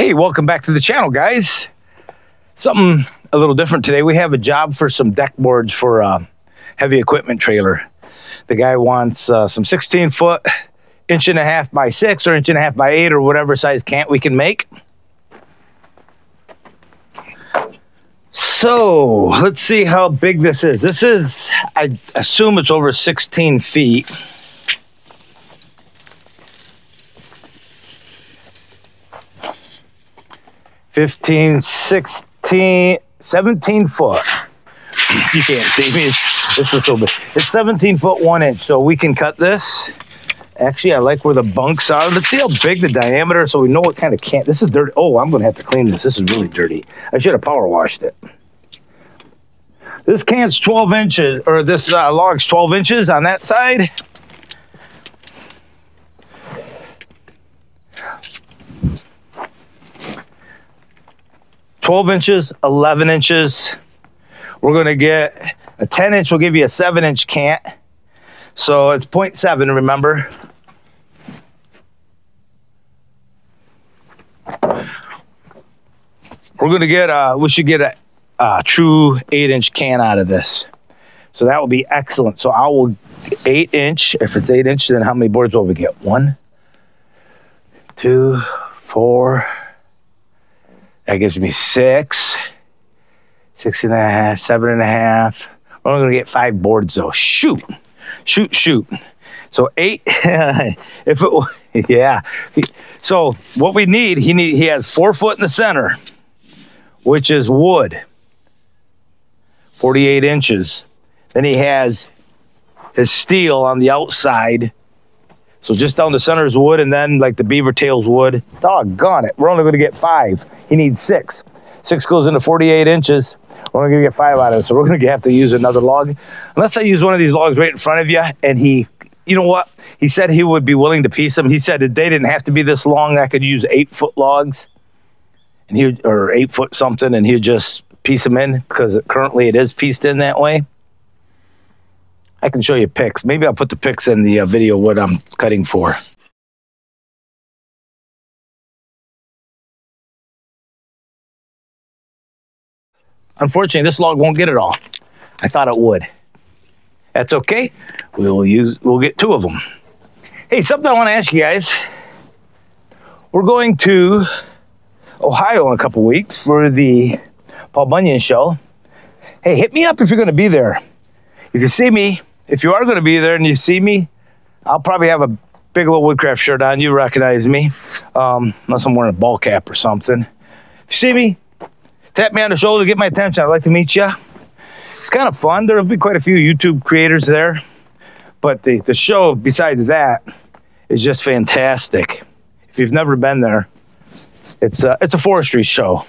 Hey, welcome back to the channel, guys. Something a little different today. We have a job for some deck boards for a heavy equipment trailer. The guy wants some 16-foot, 1.5 by 6 or 1.5 by 8 or whatever size cant we can make. So let's see how big this is. This is, I assume it's over 16 feet. (15, 16, 17 foot. You can't see me. This is so big. It's 17 foot 1 inch. So we can cut this. Actually, I like where the bunks are. Let's see how big the diameter, so we know what kind of can. This is dirty. Oh, I'm going to have to clean this. This is really dirty. I should have power washed it. This can's 12 inches, or this log's 12 inches on that side. (12 inches, 11 inches. We're going to get a 10 inch, will give you a 7 inch cant. So it's 0.7, remember? We're going to get, we should get a true 8 inch can out of this. So that will be excellent. So I will 8 inch. If it's 8 inch, then how many boards will we get? 1, 2, 4. That gives me 6, 6.5, 7.5. We're only gonna get 5 boards though. Shoot. So 8. If it, yeah. So what we need, he has 4 foot in the center, which is wood, 48 inches. Then he has his steel on the outside. So just down the center is wood, and then like the beaver tails wood. Doggone it. We're only going to get 5. He needs 6. 6 goes into 48 inches. We're only going to get 5 out of it. So we're going to have to use another log. Unless I use one of these logs right in front of you, and he, you know what? He said he would be willing to piece them. He said that they didn't have to be this long. I could use 8-foot logs, and he, or 8 foot something, and he'd just piece them in, because currently it is pieced in that way. I can show you pics. Maybe I'll put the pics in the video what I'm cutting for. Unfortunately, this log won't get it all. I thought it would. That's okay. We'll get 2 of them. Hey, something I want to ask you guys. We're going to Ohio in a couple weeks for the Paul Bunyan show. Hey, hit me up if you're going to be there. If you see me, if you are going to be there and you see me, I'll probably have a big little Woodcraft shirt on. You recognize me, unless I'm wearing a ball cap or something. If you see me, tap me on the shoulder, get my attention. I'd like to meet you. It's kind of fun. There'll be quite a few YouTube creators there, but the show, besides that, is just fantastic. If you've never been there, it's a forestry show.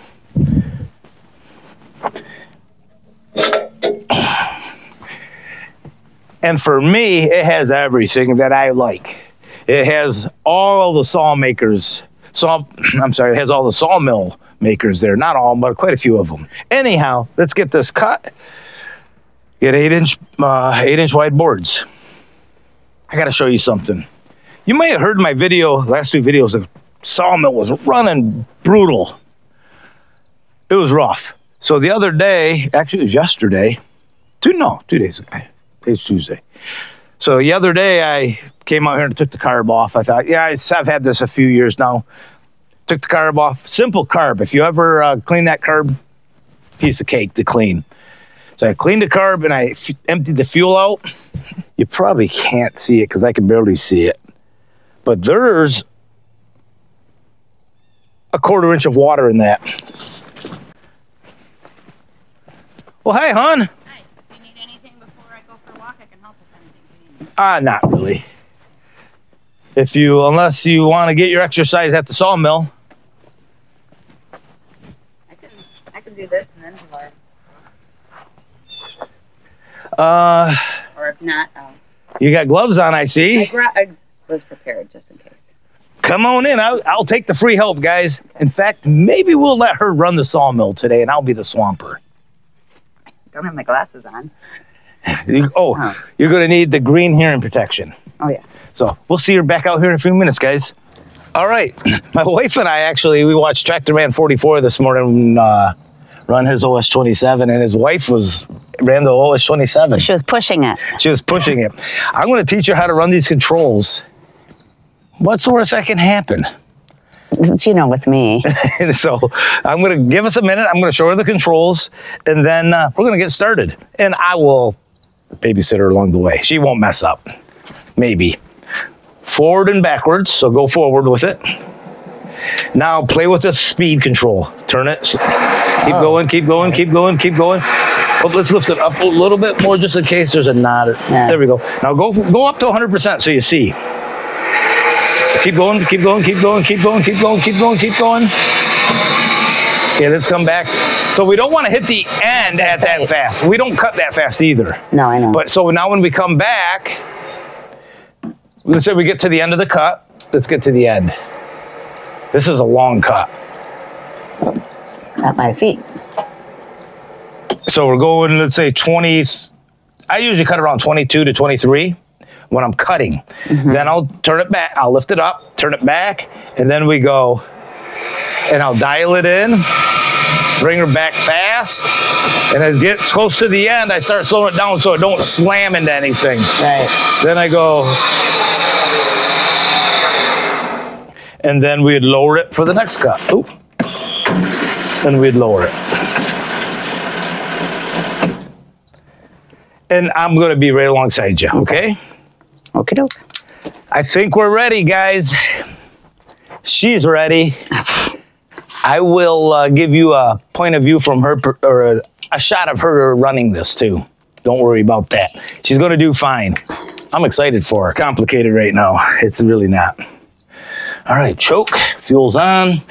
And for me, it has everything that I like. It has all the saw makers. It has all the sawmill makers there. Not all, but quite a few of them. Anyhow, let's get this cut. Get 8-inch wide boards. I got to show you something. You may have heard in my video, last 2 videos, the sawmill was running brutal. It was rough. So the other day, actually it was yesterday, 2 days ago. Today's Tuesday. So the other day I came out here and took the carb off. I thought, yeah, I've had this a few years now. Took the carb off. Simple carb. If you ever clean that carb, piece of cake to clean. So I cleaned the carb and I emptied the fuel out. You probably can't see it because I can barely see it. But there's a 1/4 inch of water in that. Well, hey, hon. Not really. Unless you want to get your exercise at the sawmill. I can do this and then tomorrow. Or if not, you got gloves on, I see. I was prepared just in case. Come on in. I'll take the free help, guys. In fact, maybe we'll let her run the sawmill today, and I'll be the swamper. I don't have my glasses on. You're going to need the green hearing protection. Oh, yeah. So we'll see her back out here in a few minutes, guys. All right. My wife and I we watched Tractor Man 44 this morning run his OS27, and his wife ran the OS27. She was pushing it. She was pushing it. I'm going to teach her how to run these controls. What's the worst that can happen? You know, with me. So I'm going to give us a minute. I'm going to show her the controls, and then we're going to get started. And I will babysit her along the way. She won't mess up. Maybe. Forward and backwards, so go forward with it. Now play with the speed control. Turn it. Keep going, keep going, keep going, keep going. Oh, let's lift it up a little bit more just in case there's a knot. Yeah. There we go. Now go up to 100% so you see. Keep going, keep going, keep going, keep going, keep going, keep going, keep going. Okay, let's come back. So we don't want to hit the end at that fast. We don't cut that fast either. No, I know. But so now when we come back, let's say we get to the end of the cut. Let's get to the end. This is a long cut. At my feet. So we're going, let's say 20. I usually cut around 22 to 23 when I'm cutting. Then I'll turn it back. I'll lift it up, turn it back, and then we go, and I'll dial it in, bring her back fast, and as it gets close to the end, I start slowing it down so it don't slam into anything. Right. Then I go, and then we'd lower it for the next cut. Oop. And we'd lower it. And I'm going to be right alongside you, okay? Okie doke. I think we're ready, guys. She's ready. I will give you a point of view from her, or a shot of her running this too. Don't worry about that. She's going to do fine. I'm excited for her. Complicated right now. It's really not. All right, choke. Fuel's on.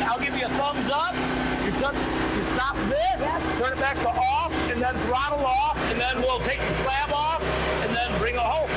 I'll give you a thumbs up. You stop this, turn it back to off, and then throttle off, and then we'll take the slab off, and then bring it home.